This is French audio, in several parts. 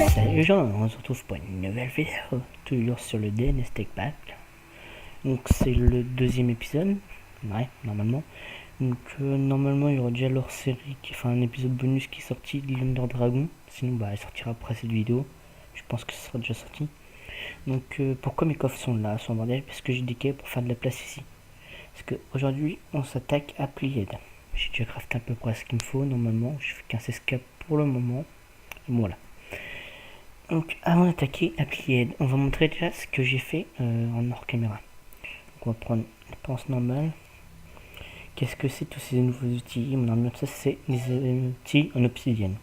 Salut les gens, on se retrouve pour une nouvelle vidéo, toujours sur le DNS Tech Pack. Donc c'est le deuxième épisode, ouais, normalement. Donc normalement il y aura déjà leur série, enfin un épisode bonus qui est sorti de l'Under Dragon. Sinon bah elle sortira après cette vidéo, je pense que ce sera déjà sorti. Donc pourquoi mes coffres sont là, sont en bordel? Parce que j'ai des quais pour faire de la place ici. Parce que aujourd'hui on s'attaque à Plied. J'ai déjà crafté à peu près ce qu'il me faut normalement, je fais qu'un escape pour le moment. Voilà. Donc avant d'attaquer Plied, on va montrer déjà ce que j'ai fait en hors caméra. Donc on va prendre la pince normale. Qu'est-ce que c'est tous ces nouveaux outils? Mon armure, ça c'est des outils en obsidienne.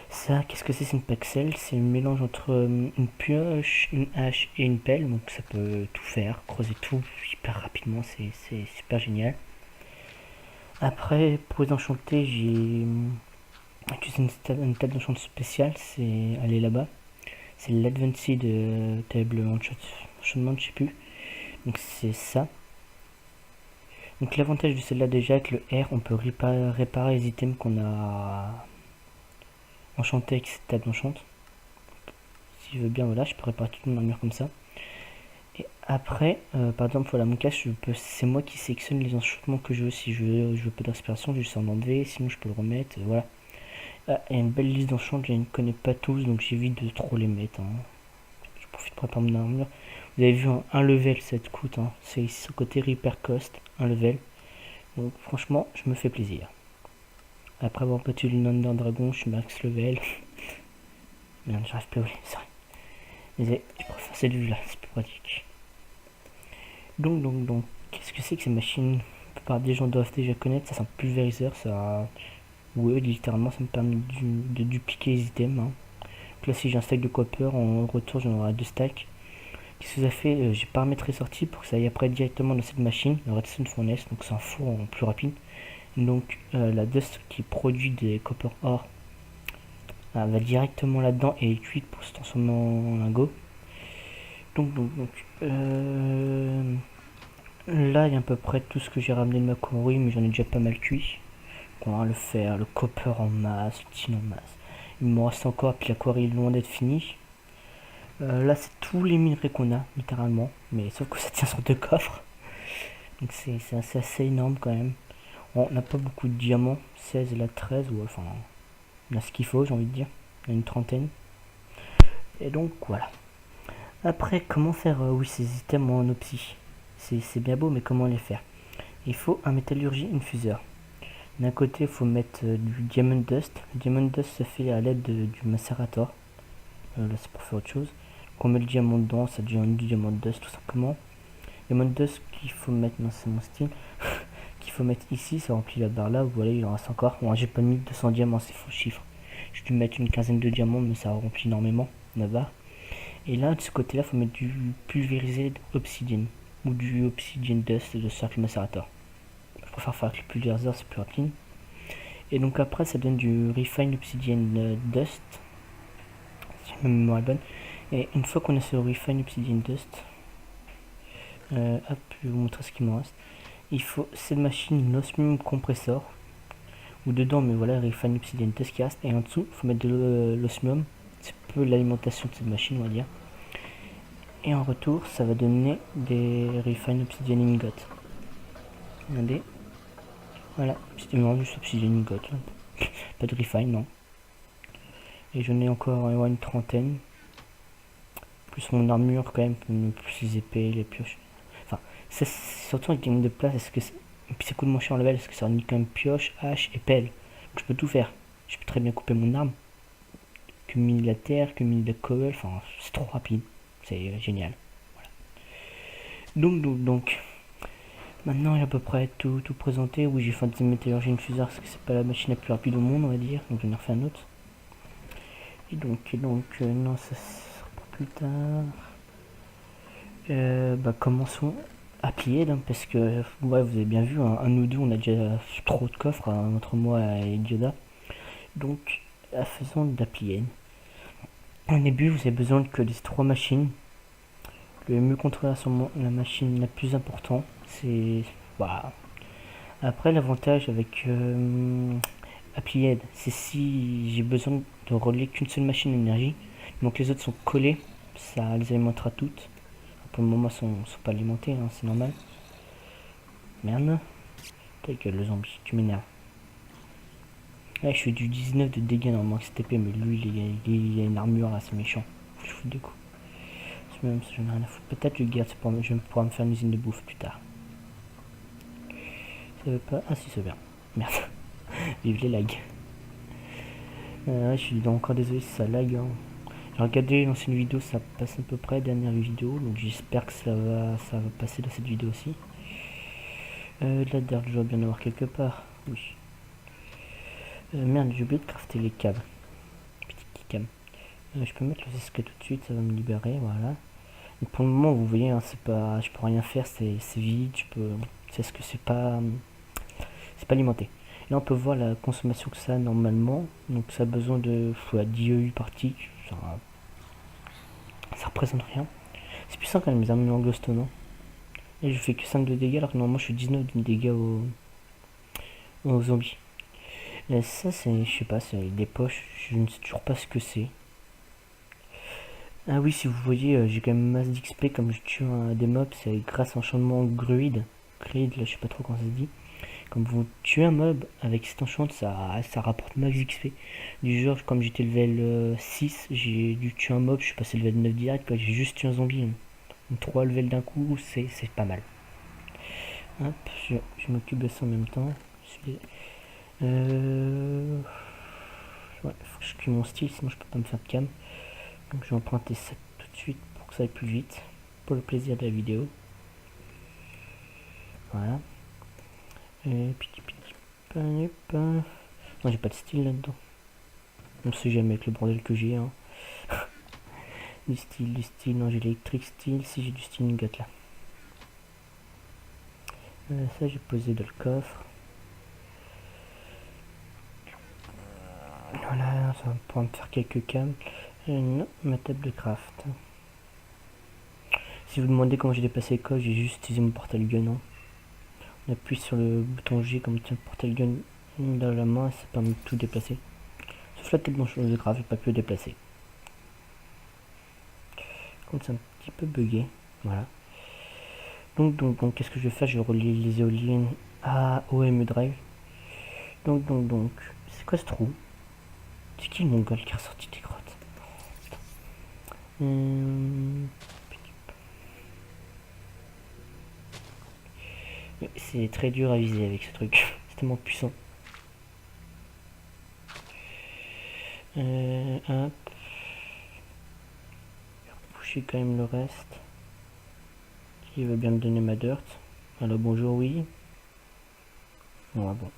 Ça, qu'est-ce que c'est une pixel? C'est un mélange entre une pioche, une hache et une pelle. Donc ça peut tout faire, creuser tout hyper rapidement, c'est super génial. Après, pour les enchanter, j'ai utilisé une table d'enchant spéciale, c'est aller là-bas. C'est l'Advanced Table Enchantement, je sais plus. Donc c'est ça. Donc l'avantage de celle-là déjà, avec le R, on peut réparer les items qu'on a enchanté avec cette table d'enchant. Si je veux bien, voilà, je peux réparer toute mon armure comme ça. Et après, par exemple, voilà, mon cache, c'est moi qui sélectionne les enchantements que je veux. Si je veux pas d'inspiration, je vais juste en enlever, sinon je peux le remettre, voilà. Ah, il y a une belle liste d'enchants, je ne connais pas tous, donc j'évite de trop les mettre. Hein. Je profite pour préparer mon armure. Vous avez vu, un level, ça te coûte. Hein. C'est ici, côté Repair Cost, un level. Donc franchement, je me fais plaisir. Après avoir battu le Under Dragon, je suis max level. Merde, j'arrive plus à voler, c'est vrai. Mais je préfère cette vue là, c'est plus pratique. Donc, qu'est-ce que c'est que ces machines? La plupart des gens doivent déjà connaître, ça c'est un pulvériseur, ça... Ouais, littéralement ça me permet de dupliquer les items. Hein. Donc là si j'ai un stack de copper, en retour j'en aurai 2 stacks. Qu'est-ce que ça fait? J'ai paramètre sorti pour que ça aille après directement dans cette machine, le Redstone Furnace, donc c'est un four en plus rapide. Donc la dust qui produit des copper ore va directement là-dedans et est cuite pour se transformer en lingot. Donc là il y a à peu près tout ce que j'ai ramené de ma connerie, mais j'en ai déjà pas mal cuit. On va le fer, le copper en masse, le tin en masse. Il me reste encore, puis la quarry est loin d'être finie. Là c'est tous les minerais qu'on a, littéralement, mais sauf que ça tient sur 2 coffres. Donc c'est assez énorme quand même. On n'a pas beaucoup de diamants, 16 et la 13, ou enfin on a ce qu'il faut, j'ai envie de dire. Il y a une trentaine. Et donc voilà. Après, comment faire oui, ces items en opsie? C'est bien beau, mais comment les faire? Il faut un métallurgie infuseur. D'un côté, il faut mettre du diamond dust. Le diamond dust se fait à l'aide du macerator. Là, c'est pour faire autre chose. Donc, on met le diamant dedans, ça devient du diamond dust tout simplement. Diamond dust qu'il faut mettre, non, c'est mon style. Qu'il faut mettre ici, ça remplit la barre là. Vous voyez, il en reste encore. Bon, j'ai pas mis 200 diamants, c'est faux chiffre. J'ai dû mettre une quinzaine de diamants, mais ça remplit énormément la barre. Et là, de ce côté-là, il faut mettre du pulvérisé obsidienne ou du obsidian dust de cercle macerator. Je préfère faire avec le pulvériseur, c'est plus rapide. Et donc après, ça donne du refine obsidian dust, si ma mémoire est bonne. Et une fois qu'on a ce refine obsidian dust, hop, je vais vous montrer ce qu'il me reste. Il faut cette machine, l'osmium compressor, ou dedans, mais voilà, refine obsidian dust qui reste. Et en dessous, il faut mettre de l'osmium. C'est peu l'alimentation de cette machine, on va dire. Et en retour, ça va donner des refine obsidian ingot. Regardez. Voilà, c'était vraiment juste obsidian ingot. Pas de refine, non. Et j'en ai encore une trentaine. Plus mon armure quand même, plus les épées, les pioches. Enfin, c'est surtout avec gamme de place, est-ce que et puis ça coûte moins cher en level, parce que ça réunit quand même pioche, hache et pelle. Donc je peux tout faire. Je peux très bien couper mon arme. Que miner la terre, que miner la cobble, enfin c'est trop rapide. C'est génial. Voilà. Donc. Maintenant il y a à peu près tout présenté. Oui, j'ai fait une métallurgie infuseur parce que c'est pas la machine la plus rapide au monde, on va dire. Donc j'en ai refait un autre. Et donc non, ça sera pour plus tard. Commençons à plier, hein, parce que ouais, vous avez bien vu, un ou deux, on a déjà trop de coffres entre moi et Dioda. Donc faisons de la plier. Au début, vous avez besoin que les 3 machines. Le mieux contrôler la machine la plus importante, c'est... Voilà. Après, l'avantage avec Applied, c'est si j'ai besoin de relier qu'une seule machine d'énergie. Donc les autres sont collés, ça les alimentera toutes. Pour le moment, sont pas alimentés, hein, c'est normal. Merde. Ta gueule, le zombie, tu m'énerves. Là, je suis du 19 de dégâts normalement avec cette épée, mais lui, il a une armure là, c'est méchant. Faut que je foute des coups. Même si j'en ai rien à foutre. Peut-être je garde, je vais pouvoir me faire une usine de bouffe plus tard. Ça veut pas. Ah, si, c'est bien. Merde. Vive les lags. Je suis encore désolé si ça lag. Hein. J'ai regardé l'ancienne vidéo, ça passe à peu près, dernière vidéo, donc j'espère que ça va passer dans cette vidéo aussi. De la dirt, je dois bien avoir quelque part. Oui. Merde, j'ai oublié de crafter les câbles. Petit cam. Je peux mettre le CSK tout de suite, ça va me libérer, voilà. Et pour le moment, vous voyez, hein, c'est pas, je peux rien faire, c'est vide, je peux, c'est ce que c'est pas alimenté. Et là, on peut voir la consommation que ça a normalement. Donc, ça a besoin de 10 EU par tick. Ça représente rien. C'est puissant quand même, les armes glowstone. Hein. Et je fais que 5 de dégâts alors que normalement je suis 19 de dégâts aux zombies. Et ça, c'est, je sais pas, c'est des poches. Je ne sais toujours pas ce que c'est. Ah oui, si vous voyez, j'ai quand même masse d'XP comme je tue des mobs. C'est grâce à l'enchantement Gruid. Gruid, là, je sais pas trop comment ça se dit. Comme vous tuez un mob avec cet enchant, ça rapporte max XP. Du genre, comme j'étais level 6, j'ai dû tuer un mob, je suis passé level 9 direct, j'ai juste tué un zombie. Hein. 3 levels d'un coup, c'est pas mal. Hop, je m'occupe de ça en même temps. Ouais, faut que je cuis mon style, sinon je peux pas me faire de cam. Donc je vais emprunter ça tout de suite pour que ça aille plus vite. Pour le plaisir de la vidéo. Voilà. Et petit pain. Non, j'ai pas de style là-dedans. On sait jamais avec le bordel que j'ai. Hein. du style. Non, j'ai l'électrique style. Si j'ai du style nugget là. Ça, j'ai posé dans le coffre. Voilà, ça va pouvoir me faire quelques cams. Non, ma table de craft. Si vous demandez comment j'ai déplacé les coffres, j'ai juste utilisé mon portal gun. Hein. On appuie sur le bouton G comme tient le portal gun dans la main, ça permet de tout déplacer. Sauf la table de craft, j'ai pas pu le déplacer. Comme c'est un petit peu bugué. Voilà. Donc qu'est-ce que je vais faire? Je vais relier les éoliennes à OME Drive. Donc, c'est quoi ce trou? C'est qui le mongol qui est ressorti des grottes? C'est très dur à viser avec ce truc. C'est tellement puissant. Hop. Boucher quand même le reste. Qui veut bien me donner ma dirt? Alors bonjour, oui. Bon, bon.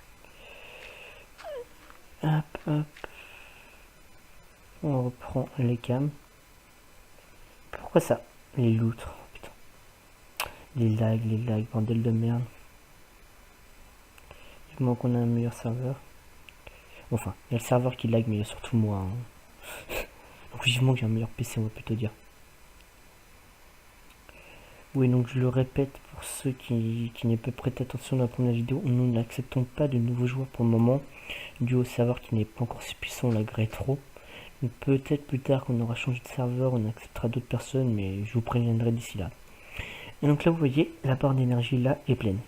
Hop. On reprend les cams. Pourquoi ça? Les loutres. Putain. Les lags, bordel de merde. Vivement qu'on a un meilleur serveur. Enfin, il y a le serveur qui lag, mais il y a surtout moi. Hein. Donc vivement que j'ai un meilleur PC, on va plutôt dire. Oui, donc je le répète pour ceux qui n'y pas prêté attention dans la première vidéo, nous n'acceptons pas de nouveaux joueurs pour le moment, dû au serveur qui n'est pas encore si puissant, on l'agrée trop. Donc peut-être plus tard qu'on aura changé de serveur, on acceptera d'autres personnes, mais je vous préviendrai d'ici là. Et donc là vous voyez, la barre d'énergie là est pleine.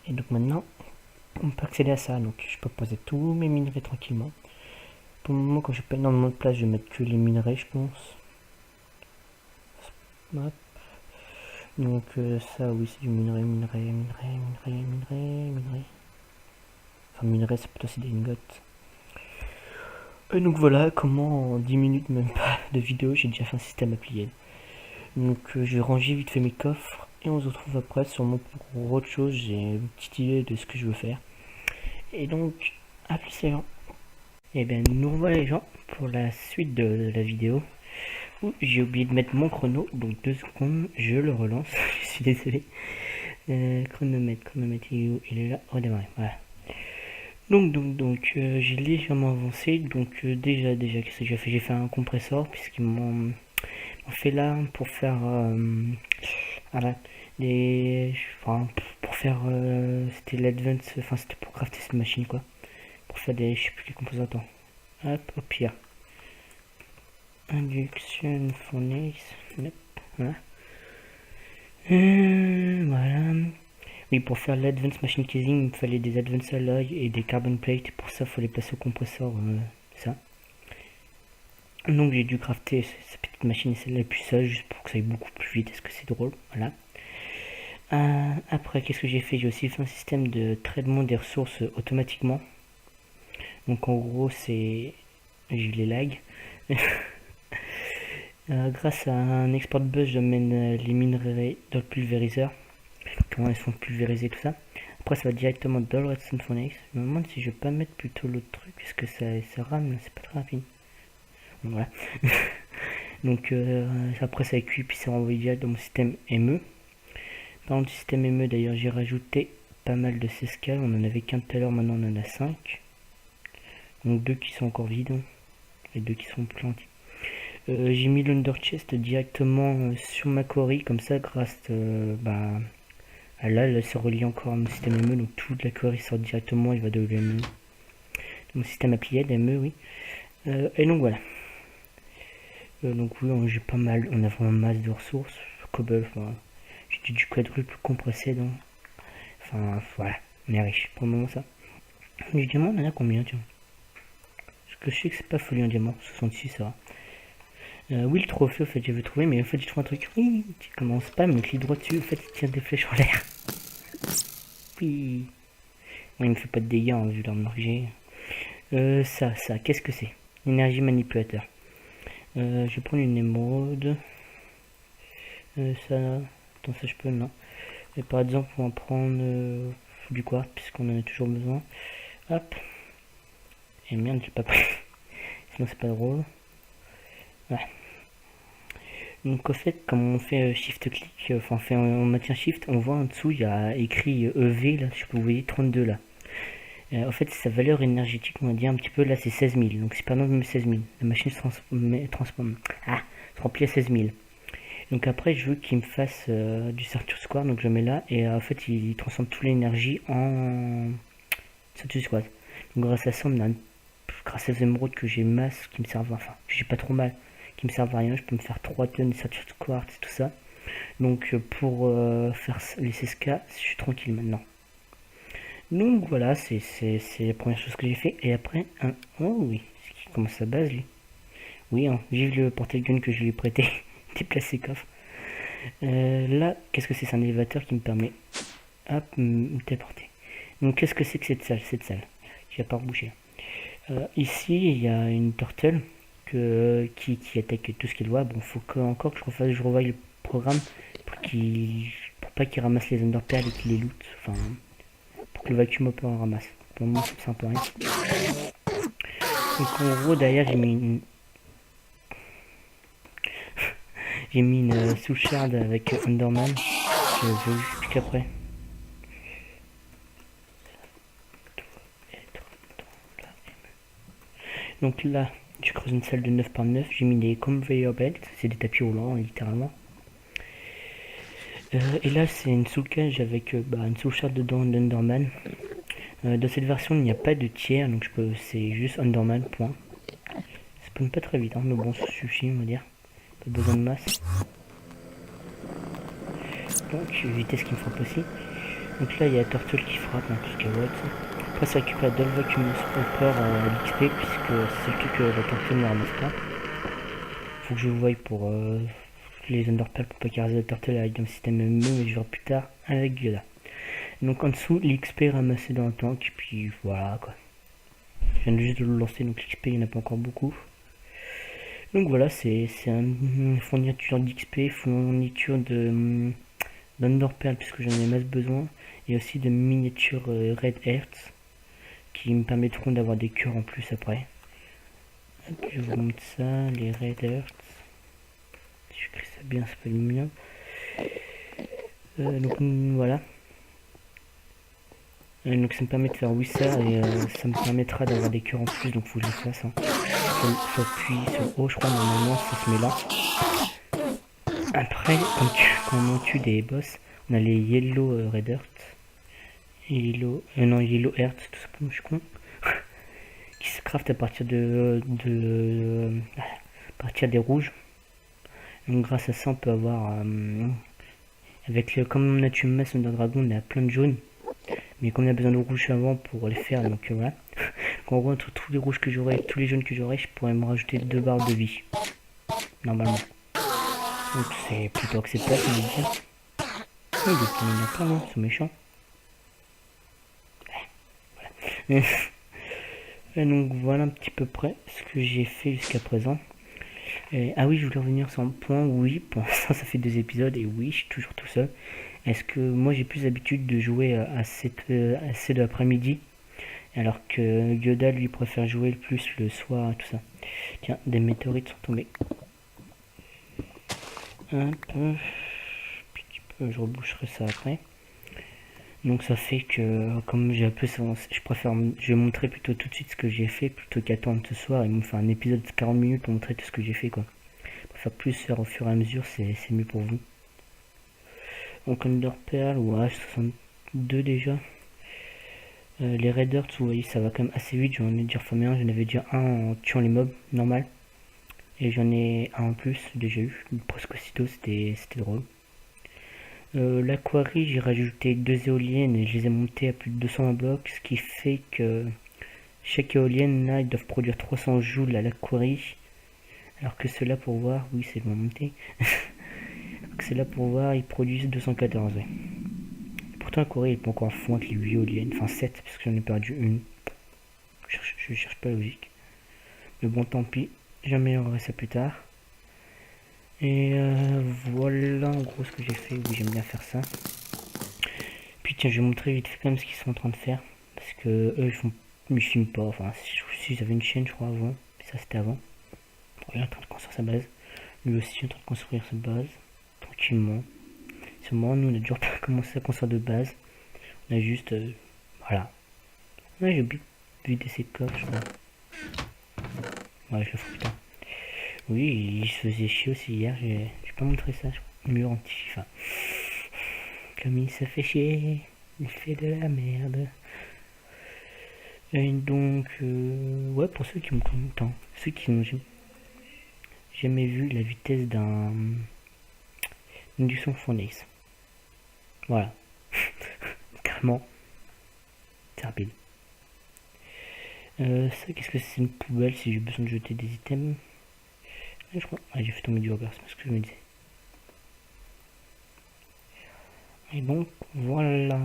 Et donc maintenant, on peut accéder à ça, donc je peux poser tous mes minerais tranquillement. Pour le moment, quand j'ai pas énormément de place, je vais mettre que les minerais, je pense. Hop. Donc ça, oui, c'est du minerai. Enfin, minerai, c'est plutôt des lingots. Et donc voilà comment en 10 minutes, même pas de vidéo, j'ai déjà fait un système applié. Donc je vais ranger vite fait mes coffres et on se retrouve après sûrement pour autre chose. J'ai une petite idée de ce que je veux faire. Et donc, à plus les gens. Et bien nous revoilà les gens pour la suite de la vidéo. J'ai oublié de mettre mon chrono, donc 2 secondes, je le relance, je suis désolé. Chronomètre, il est là, redémarrer, voilà. Donc j'ai légèrement avancé, donc déjà qu'est-ce que j'ai fait? J'ai fait un compresseur, puisqu'ils m'ont fait là pour faire, voilà, pour faire, c'était l'advance, enfin c'était pour crafter cette machine quoi. pour faire des, je sais plus quels composants. Attends. Hop, au pire. Induction furnace. Yep. Voilà. Voilà. Oui, pour faire l'Advanced Machine Casing, il me fallait des Advanced Alloy et des Carbon Plate. Pour ça, il faut les placer au compresseur. Ça. Donc j'ai dû crafter cette petite machine et celle-là et puis ça, juste pour que ça aille beaucoup plus vite. Est-ce que c'est drôle? Voilà. Après, qu'est-ce que j'ai fait? J'ai aussi fait un système de traitement des ressources automatiquement. Donc en gros, c'est... J'ai les lags. Grâce à un export bus, j'amène les minerais dans le pulvériseur. Comment elles sont pulvérisées, tout ça. Après, ça va directement dans le Redstone Furnace. Je me demande si je vais pas mettre plutôt l'autre truc. Est-ce que ça rame? C'est pas très rapide. Donc, voilà. Donc après, ça est cuit, puis ça renvoie direct dans mon système ME. Par contre, système ME, d'ailleurs, j'ai rajouté pas mal de sescales. On en avait qu'un tout à l'heure, maintenant on en a 5. Donc 2 qui sont encore vides. Et 2 qui sont plantés. J'ai mis l'Under Chest directement sur ma quarry, comme ça, grâce à là, se relie encore à mon système ME. Donc toute la quarry sort directement, il va de l'ME. Mon système applied, ME, oui. Et donc voilà. Donc oui, j'ai pas mal, on a vraiment masse de ressources. Cobble, enfin, j'ai du quadruple compressé, donc... Enfin, voilà, on est riche pour le moment, ça. Les diamants, on en a combien, tiens? Parce que je sais que c'est pas folie en diamant, 66, ça va. Oui, le trophée, au fait, j'avais trouvé, mais en fait, j'ai trouvé un truc. Oui, tu commences pas, mais clique droit dessus, en fait, il tire des flèches en l'air. Oui. Bon, il me fait pas de dégâts, hein, vu l'armure que j'ai. Ça, qu'est-ce que c'est? Énergie manipulateur. Je vais prendre une émeraude. Ça, attends, ça je peux, non. Et par exemple, on va prendre du quartz, puisqu'on en a toujours besoin. Hop. Et merde, j'ai pas pris. Sinon, c'est pas drôle. Voilà. Donc, au fait, comme on fait shift-click, enfin, on maintient shift, on voit en dessous, il y a écrit EV, là, je sais pas, vous voyez, 32 là. En fait, sa valeur énergétique, on va dire un petit peu, là, c'est 16 000. Donc, c'est pas non même 16 000. La machine se remplit à 16 000. Donc après, je veux qu'il me fasse du Circuit Square, donc je mets là, et en fait, il transforme toute l'énergie en Circuit Square. Donc grâce à ça, grâce à les émeraudes que j'ai masse, qui me servent, enfin, que j'ai pas trop mal, qui me servent à rien, je peux me faire 3 tonnes de Circuit Square et tout ça. Donc pour faire les CSK, je suis tranquille maintenant. Donc voilà, c'est la première chose que j'ai fait. Et après, oh oui, c'est qui commence sa base lui. Oui, hein, vive le portail gun que je lui ai prêté. Déplacer coffre. Là, qu'est-ce que c'est? C'est un élévateur qui me permet hop, me téléporter. Donc qu'est-ce que c'est que cette salle qui va pas rebouger. Ici, il y a une turtle qui attaque tout ce qu'il voit. Bon, faut encore que je revoie le programme pour pas qu'il ramasse les underperles et qu'il les loot. Enfin, pour que le vacuum hopper en ramasse. Pour le moment, c'est un peu rien. Donc en gros, derrière, j'ai mis une soul shard avec Underman. Je vais vous expliquer après. Donc là, je creuse une salle de 9 par 9. J'ai mis des conveyor belts. C'est des tapis roulants, littéralement. Et là, c'est une soul cage avec une soul shard dedans d'Underman. Dans cette version, il n'y a pas de tiers, donc c'est juste Underman, point. Ça peut pas très vite, hein, mais bon, ça suffit, on va dire. Pas besoin de masse. Donc, vitesse qui me frappe aussi. Donc là, il y a la turtle qui frappe, hein, tout ce qu'elle voit. Après, ça récupère Double Vacuum Hopper l'XP, puisque c'est le que la turtle ne ramasse pas. Faut que je vous voie pour les Underpearls, pour pas qu'arrive la turtle avec un système ME, mais je verrai plus tard avec Yoda. Donc en dessous, l'XP ramassé dans le tank, et puis voilà quoi. Je viens juste de le lancer, donc l'XP il n'y en a pas encore beaucoup. Donc voilà, c'est une fourniture d'XP, fourniture d'Underpearl, puisque j'en ai masse besoin, et aussi de miniatures Red Hearts, qui me permettront d'avoir des cœurs en plus après. Hop, je vous montre ça, les Red Hearts. Si j'écris ça bien, c'est pas lumineux. Donc voilà. Donc ça me permet de faire oui ça, et ça me permettra d'avoir des cœurs en plus, donc faut que je le fasse. Hein. Faut appuyer sur O, je crois, normalement ça se met là. Après, quand on tue des boss, on a les Yellow Red Hearts. Yellow Hearts, tout simplement, je suis con. craft à partir à partir des rouges. Donc grâce à ça on peut avoir comme on a tué masse d'un dragon, on a plein de jaunes, mais comme on a besoin de rouges avant pour les faire, donc voilà. Donc en gros entre tous les rouges que j'aurai et tous les jaunes que j'aurai, je pourrais me rajouter 2 barres de vie normalement. Donc c'est plutôt acceptable, on va dire. Oui, il y en a pas, non, ils sont méchants. Voilà. Et donc voilà un petit peu près ce que j'ai fait jusqu'à présent. Ah oui, je voulais revenir sur un point. Oui, pour l'instant ça fait 2 épisodes et oui, je suis toujours tout seul. Est-ce que moi j'ai plus l'habitude de jouer à 7 de l'après-midi, alors que Yoda lui préfère jouer le plus le soir et tout ça. Tiens, des météorites sont tombés. Un peu. Je reboucherai ça après. Donc ça fait que comme j'ai un peu je vais montrer plutôt tout de suite ce que j'ai fait plutôt qu'attendre ce soir et me faire un épisode de 40 minutes pour montrer tout ce que j'ai fait quoi. Pour faire plus faire au fur et à mesure, c'est mieux pour vous. Donc Under Pearl ou H62 déjà. Les Raiders, vous voyez, ça va quand même assez vite. J'en ai déjà formé un, j'en avais déjà un en tuant les mobs normal. Et j'en ai un en plus déjà eu, presque aussitôt, c'était drôle. La quarry, j'ai rajouté 2 éoliennes et je les ai montées à plus de 220 blocs, ce qui fait que chaque éolienne là, ils doivent produire 300 joules à la quarry, alors que ceux-là pour voir, oui c'est bon monté, ceux-là pour voir ils produisent 214. Ouais. Pourtant la quarry elle est pas encore à fond avec les 8 éoliennes, enfin 7 parce que j'en ai perdu une. Je cherche pas la logique. Mais bon tant pis, j'améliorerai ça plus tard. Et voilà en gros ce que j'ai fait. Oui, j'aime bien faire ça. Puis tiens, je vais montrer vite fait quand même ce qu'ils sont en train de faire. Parce que eux ils filment pas. Enfin, si ils avaient une chaîne, je crois, avant. Mais ça c'était avant. Il est en train de construire sa base. Lui aussi est en train de construire sa base. Tranquillement. Seulement, nous on a toujours pas commencé à construire de base. On a juste. Voilà. Ouais, j'ai oublié de vider ses coffres, je crois. Ouais, je le ferai plus tard. Oui, il se faisait chier aussi hier, j'ai pas montré ça, je crois. Mur anti-FIFA. Comme il se fait chier, il fait de la merde. Et donc, ouais, pour ceux qui m'ont content, ceux qui n'ont jamais vu la vitesse d'un induction fournaise. Voilà. Carrément, c'est rapide. Ça, qu'est-ce que c'est une poubelle si j'ai besoin de jeter des items? Je crois. Ah, j'ai fait tomber du regard, c'est ce que je me disais. Et donc, voilà.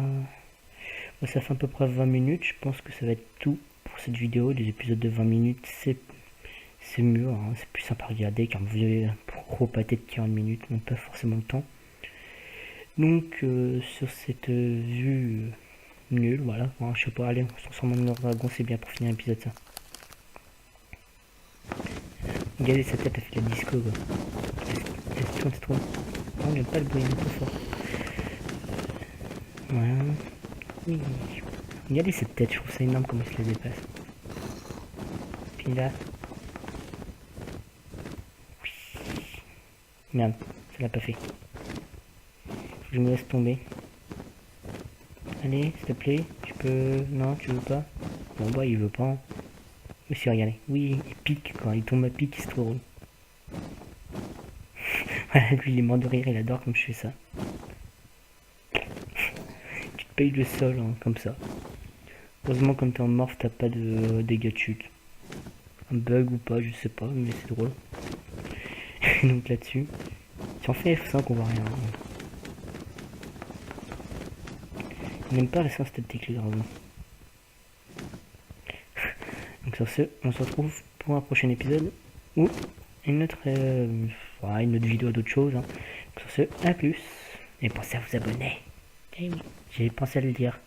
Ça fait à peu près 20 minutes. Je pense que ça va être tout pour cette vidéo. Des épisodes de 20 minutes, c'est mieux. Hein. C'est plus sympa à regarder car vous avez un gros pâté de 40 minutes. On n'a pas forcément le temps. Donc, sur cette vue nulle, voilà. Bon, je sais pas, allez, on se transforme en dragon, c'est bien pour finir l'épisode ça. Regardez sa tête, elle fait la disco quoi. C'est trop. On n'aime pas le bruit, il est trop fort. Voilà. Oui. Regardez cette tête, je trouve ça énorme comment il se la dépasse. Puis là. Oui. Merde, ça l'a pas fait. Faut que je me laisse tomber. Allez, s'il te plaît, tu peux. Non, tu veux pas? Bon bah il veut pas. Hein. Mais si, regardez. Oui, il pique quand il tombe à pic, c'est trop drôle. Voilà, lui il est mort de rire, il adore comme je fais ça. Tu te payes le sol hein, comme ça. Heureusement quand t'es en morph t'as pas de dégâts de chute. Un bug ou pas, je sais pas, mais c'est drôle. Et donc là-dessus, si on fait F5 on voit rien. Même pas la sens statique les dragons. Donc sur ce, on se retrouve pour un prochain épisode ou une autre vidéo d'autre chose. Hein. Sur ce, à plus. Et pensez à vous abonner. Eh oui, j'ai pensé à le dire.